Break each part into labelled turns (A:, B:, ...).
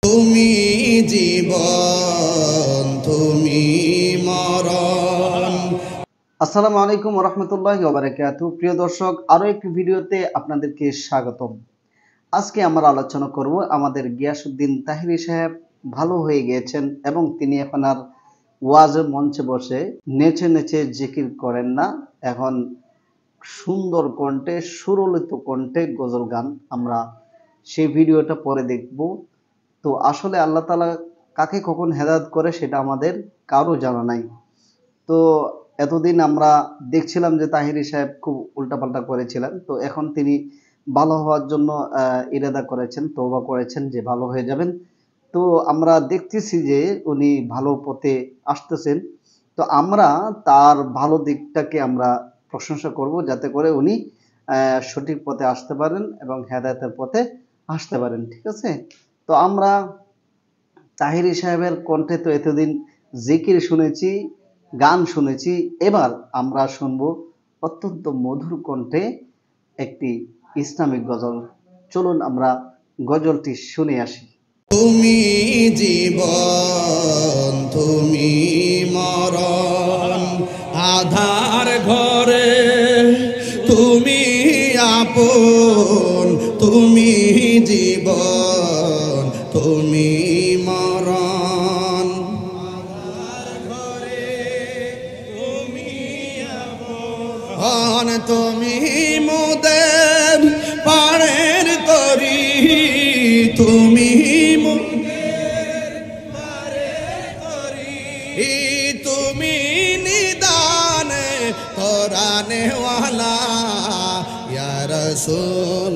A: তুমি জীবন তুমি মরণ।
B: আসসালামু আলাইকুম ওয়া রাহমাতুল্লাহি ওয়া বারাকাতুহু। প্রিয় দর্শক, আরো একটি ভিডিওতে আপনাদেরকে স্বাগতম। আজকে আমরা আলোচনা করব আমাদের গিয়াসউদ্দিন তাহিরি সাহেব ভালো হয়ে গিয়েছেন এবং তিনি এখন আর ওয়াজের মঞ্চে বসে নেচে নেচে জিকির করেন না। এখন সুন্দর কণ্ঠে, সুরলিত কণ্ঠে গজল গান। আমরা সেই ভিডিওটা পরে দেখব। তো আসলে আল্লাহ তাআলা কাকে কখন হেদায়েত করে সেটা আমাদের কারো জানা নাই। তো এতদিন আমরা দেখছিলাম যে তাহিরি সাহেব খুব উল্টাপাল্টা করেছিলেন। তো এখন তিনি ভালো হওয়ার জন্য ইরাদা করেছেন, তওবা করেছেন যে ভালো হয়ে যাবেন। তো আমরা দেখতেছি যে উনি ভালো পথে আসতেছেন। তো আমরা তার ভালো দিকটাকে আমরা প্রশংসা করব, যাতে করে উনি সঠিক পথে আসতে পারেন এবং হেদায়েতের পথে আসতে পারেন। ঠিক আছে? তো আমরা তাহিরি সাহেবের কণ্ঠে তো এতদিন জিকির শুনেছি, গান শুনেছি। এবার আমরা শুনবো অত্যন্ত মধুর কণ্ঠে একটি ইসলামিক গজল। চলুন আমরা গজলটি শুনে আসি।
A: তুমি জীবন তুমি মরণ, আধার ঘরে তুমি আপন, তুমি জীবন তুমি মরণ, আধার ঘরে তুমি আপন, তুমি মোদের পাড়ের তরি, তুমি তুমি নিদানে কোরআনে ওয়ালা ইয়া রাসূল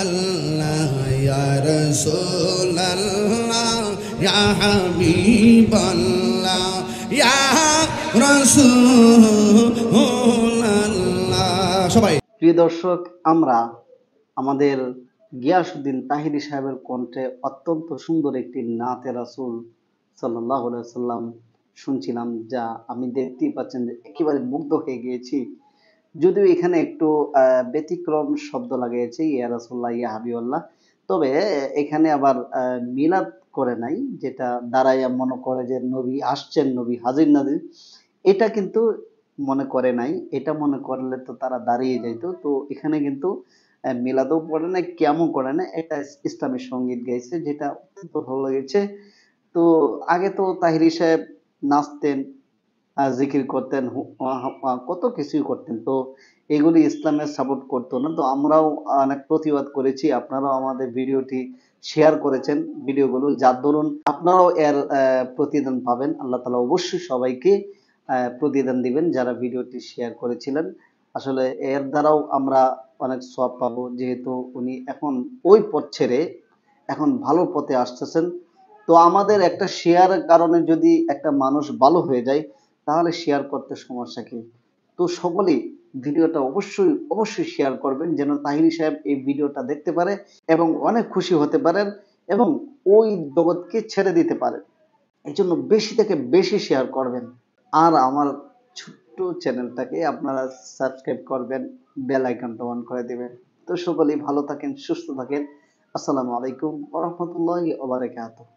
A: আল্লাহ, ইয়া রাসূলুল্লাহ, ইয়া হাবিবাল্লাহ, ইয়া রাসূলুল্লাহ। সবাই
B: প্রিয় দর্শক, আমরা আমাদের গিয়াসউদ্দিন তাহিরি সাহেবের কণ্ঠে অত্যন্ত সুন্দর একটি নাতে রাসূল সাল্লাল্লাহু আলাইহি ওয়াসাল্লাম শুনছিলাম, যা আমি দেখতেই পাচ্ছেন যে একেবারে মুগ্ধ হয়ে গিয়েছি। যদিও এখানে একটু ব্যতিক্রম শব্দ লাগিয়েছে, ইয়া রাসূলুল্লাহ, ইয়া হাবিবাল্লাহ। তবে এখানে আবার মিলাদ করে নাই, যেটা দাঁড়াইয়া মনে করে যে নবী আসছেন, নবী হাজির নাজির, এটা কিন্তু মনে করে নাই। এটা মনে করলে তো তারা দাঁড়িয়ে যাইতো। তো এখানে কিন্তু মিলাদও পড়ে নাই, কিয়ামও করে নাই। একটা ইসলামী সঙ্গীত গাইছে, যেটা অত্যন্ত ভালো লেগেছে। তো আগে তো তাহিরি সাহেব নাচতেন, জিকির করতেন, কত কিছুই করতেন। তো এগুলি ইসলামের সাপোর্ট করতো না। তো আমরাও অনেক প্রতিবাদ করেছি, আপনারাও আমাদের ভিডিওটি শেয়ার করেছেন, ভিডিওগুলো, যার দরুন আপনারাও এর প্রতিদান পাবেন। আল্লাহ তাআলা অবশ্যই সবাইকে প্রতিদান দিবেন যারা ভিডিওটি শেয়ার করেছিলেন। আসলে এর দ্বারাও আমরা অনেক সওয়াব পাবো, যেহেতু উনি এখন ওই পথ ছেড়ে এখন ভালো পথে আসতেছেন। তো আমাদের একটা শেয়ারের কারণে যদি একটা মানুষ ভালো হয়ে যায়, তাহলে শেয়ার করতে সমস্যা কি? তো সকলেই ভিডিওটা অবশ্যই অবশ্যই শেয়ার করবেন, যেন তাহিরি সাহেব এই ভিডিওটা দেখতে পারে এবং অনেক খুশি হতে পারেন এবং ওই জগৎকে ছেড়ে দিতে পারেন। এই জন্য বেশি থেকে বেশি শেয়ার করবেন। আর আমার ছোট্ট চ্যানেলটাকে আপনারা সাবস্ক্রাইব করবেন, বেল আইকনটা অন করে দিবেন। তো সকলেই ভালো থাকেন, সুস্থ থাকেন। আসসালামু আলাইকুম ওয়া রাহমাতুল্লাহি ওয়া বারাকাতুহু।